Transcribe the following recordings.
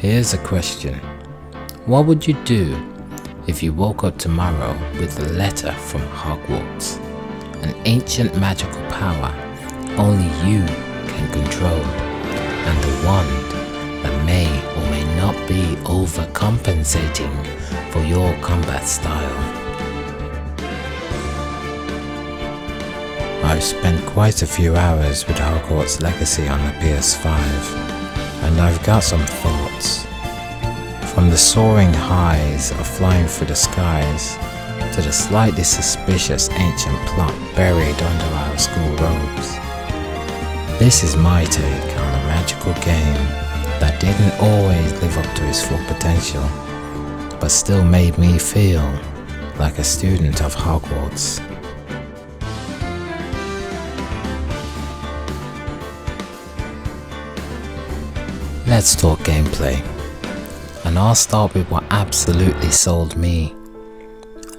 Here's a question. What would you do if you woke up tomorrow with a letter from Hogwarts? An ancient magical power only you can control, and a wand that may or may not be overcompensating for your combat style. I've spent quite a few hours with Hogwarts Legacy on the PS5, and I've got some thoughts. From the soaring highs of flying through the skies, to the slightly suspicious ancient plot buried under our school robes. This is my take on a magical game that didn't always live up to its full potential, but still made me feel like a student of Hogwarts. Let's talk gameplay, and I'll start with what absolutely sold me: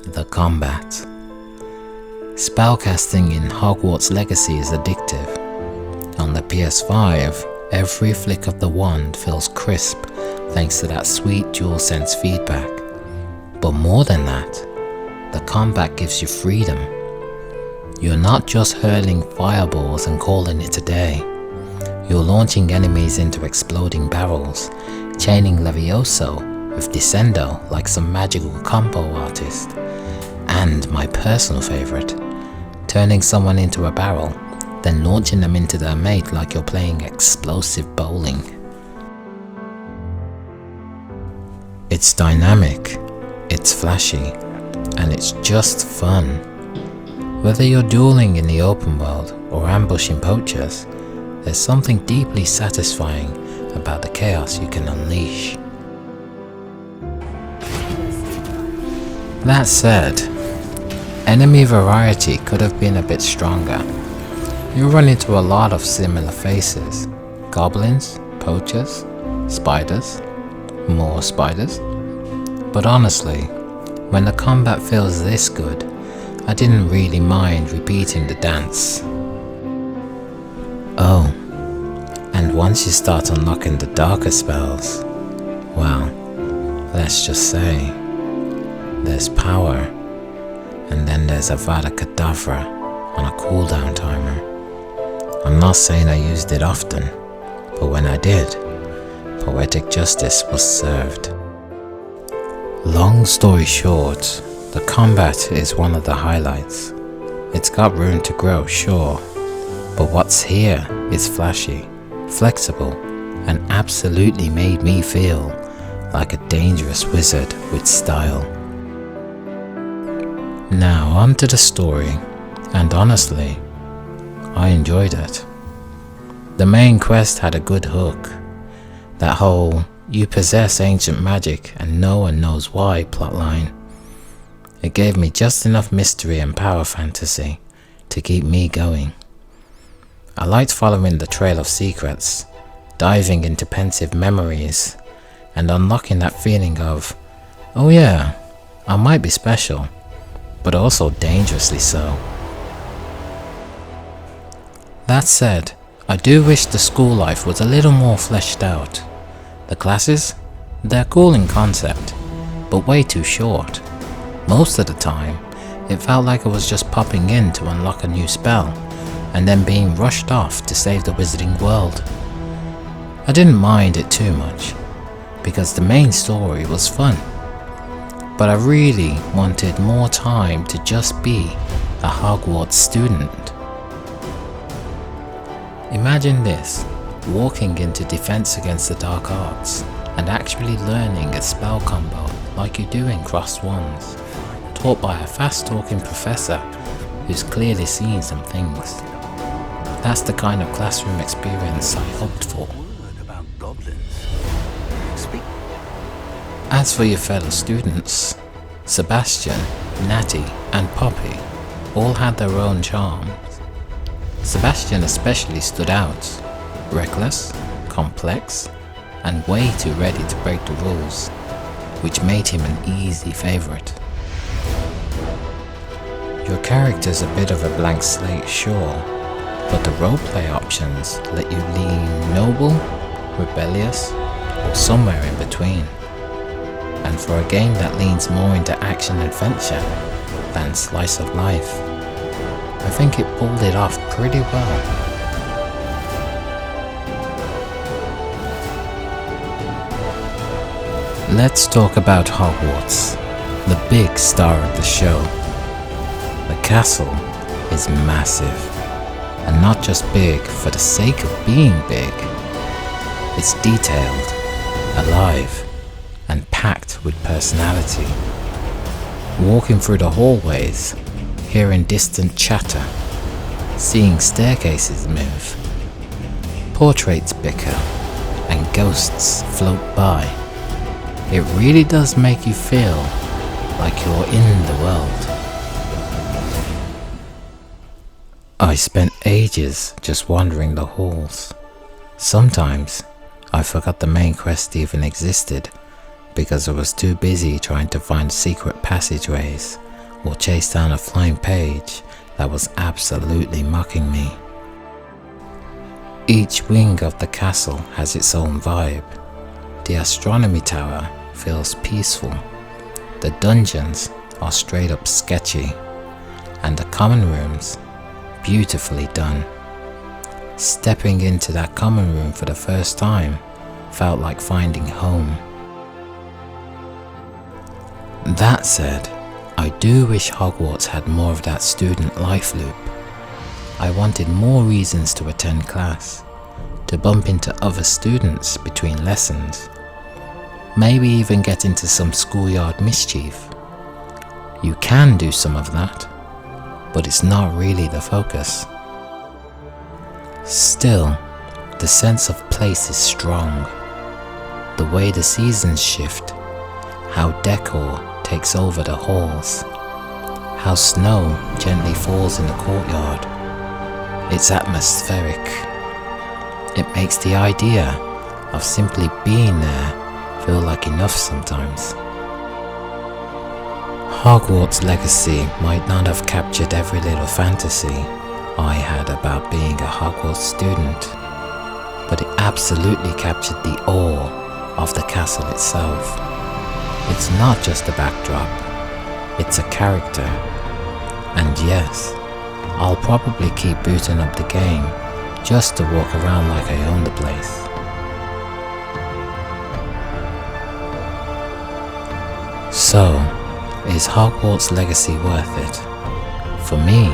the combat. Spellcasting in Hogwarts Legacy is addictive. On the PS5, every flick of the wand feels crisp thanks to that sweet DualSense feedback. But more than that, the combat gives you freedom. You're not just hurling fireballs and calling it a day. You're launching enemies into exploding barrels, chaining Levioso with Descendo like some magical combo artist, and my personal favourite, turning someone into a barrel, then launching them into their mate like you're playing explosive bowling. It's dynamic, it's flashy, and it's just fun. Whether you're dueling in the open world or ambushing poachers, there's something deeply satisfying about the chaos you can unleash. That said, enemy variety could have been a bit stronger. You run into a lot of similar faces: goblins, poachers, spiders, more spiders. But honestly, when the combat feels this good, I didn't really mind repeating the dance. Oh, and once you start unlocking the darker spells, well, let's just say, there's power, and then there's Avada Kedavra on a cooldown timer. I'm not saying I used it often, but when I did, poetic justice was served. Long story short, the combat is one of the highlights. It's got room to grow, sure, but what's here is flashy, flexible, and absolutely made me feel like a dangerous wizard with style. Now onto the story, and honestly, I enjoyed it. The main quest had a good hook. That whole "you possess ancient magic and no one knows why" plotline. It gave me just enough mystery and power fantasy to keep me going. I liked following the trail of secrets, diving into pensive memories, and unlocking that feeling of, oh yeah, I might be special, but also dangerously so. That said, I do wish the school life was a little more fleshed out. The classes? They're cool in concept, but way too short. Most of the time, it felt like I was just popping in to unlock a new spell, and then being rushed off to save the wizarding world. I didn't mind it too much, because the main story was fun. But I really wanted more time to just be a Hogwarts student. Imagine this, walking into Defense Against the Dark Arts and actually learning a spell combo like you do in Crossed Wands, taught by a fast-talking professor who's clearly seen some things. That's the kind of classroom experience I hoped for. As for your fellow students, Sebastian, Natty, and Poppy all had their own charms. Sebastian especially stood out, reckless, complex, and way too ready to break the rules, which made him an easy favourite. Your character's a bit of a blank slate, sure, but the roleplay options let you lean noble, rebellious, or somewhere in between. And for a game that leans more into action-adventure than slice of life, I think it pulled it off pretty well. Let's talk about Hogwarts, the big star of the show. The castle is massive, and not just big for the sake of being big. It's detailed, alive, and packed with personality. Walking through the hallways, hearing distant chatter, seeing staircases move, portraits bicker, and ghosts float by. It really does make you feel like you're in the world. I spent ages just wandering the halls. Sometimes I forgot the main quest even existed because I was too busy trying to find secret passageways or chase down a flying page that was absolutely mocking me. Each wing of the castle has its own vibe. The astronomy tower feels peaceful, the dungeons are straight up sketchy, and the common rooms beautifully done. Stepping into that common room for the first time felt like finding home. That said, I do wish Hogwarts had more of that student life loop. I wanted more reasons to attend class, to bump into other students between lessons, maybe even get into some schoolyard mischief. You can do some of that, but it's not really the focus. Still, the sense of place is strong. The way the seasons shift, how decor takes over the halls, how snow gently falls in the courtyard. It's atmospheric. It makes the idea of simply being there feel like enough sometimes. Hogwarts Legacy might not have captured every little fantasy I had about being a Hogwarts student, but it absolutely captured the awe of the castle itself. It's not just a backdrop, it's a character. And yes, I'll probably keep booting up the game just to walk around like I own the place. So, is Hogwarts Legacy worth it? For me,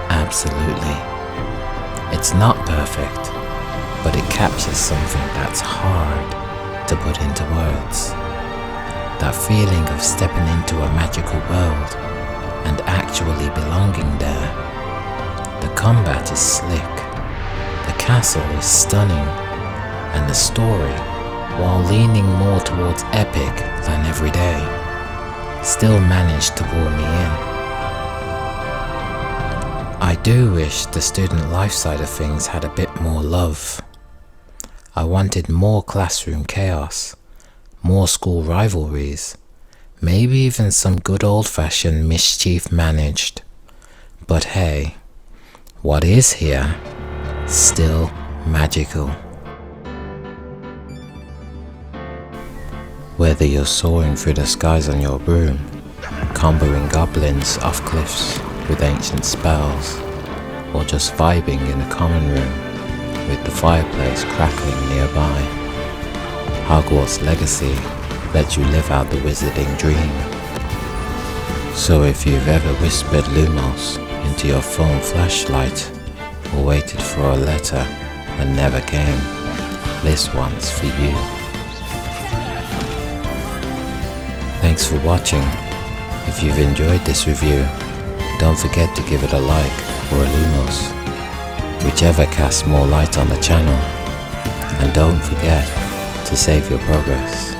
absolutely. It's not perfect, but it captures something that's hard to put into words. That feeling of stepping into a magical world and actually belonging there. The combat is slick, the castle is stunning, and the story, while leaning more towards epic than everyday, still managed to pull me in. I do wish the student life side of things had a bit more love. I wanted more classroom chaos, more school rivalries, maybe even some good old-fashioned mischief managed. But hey, what is here, still magical. Whether you're soaring through the skies on your broom, comboing goblins off cliffs with ancient spells, or just vibing in a common room with the fireplace crackling nearby, Hogwarts Legacy lets you live out the wizarding dream. So if you've ever whispered Lumos into your phone flashlight, or waited for a letter that never came, this one's for you. Thanks for watching. If you've enjoyed this review, don't forget to give it a like or a Lumos, whichever casts more light on the channel, and don't forget to save your progress.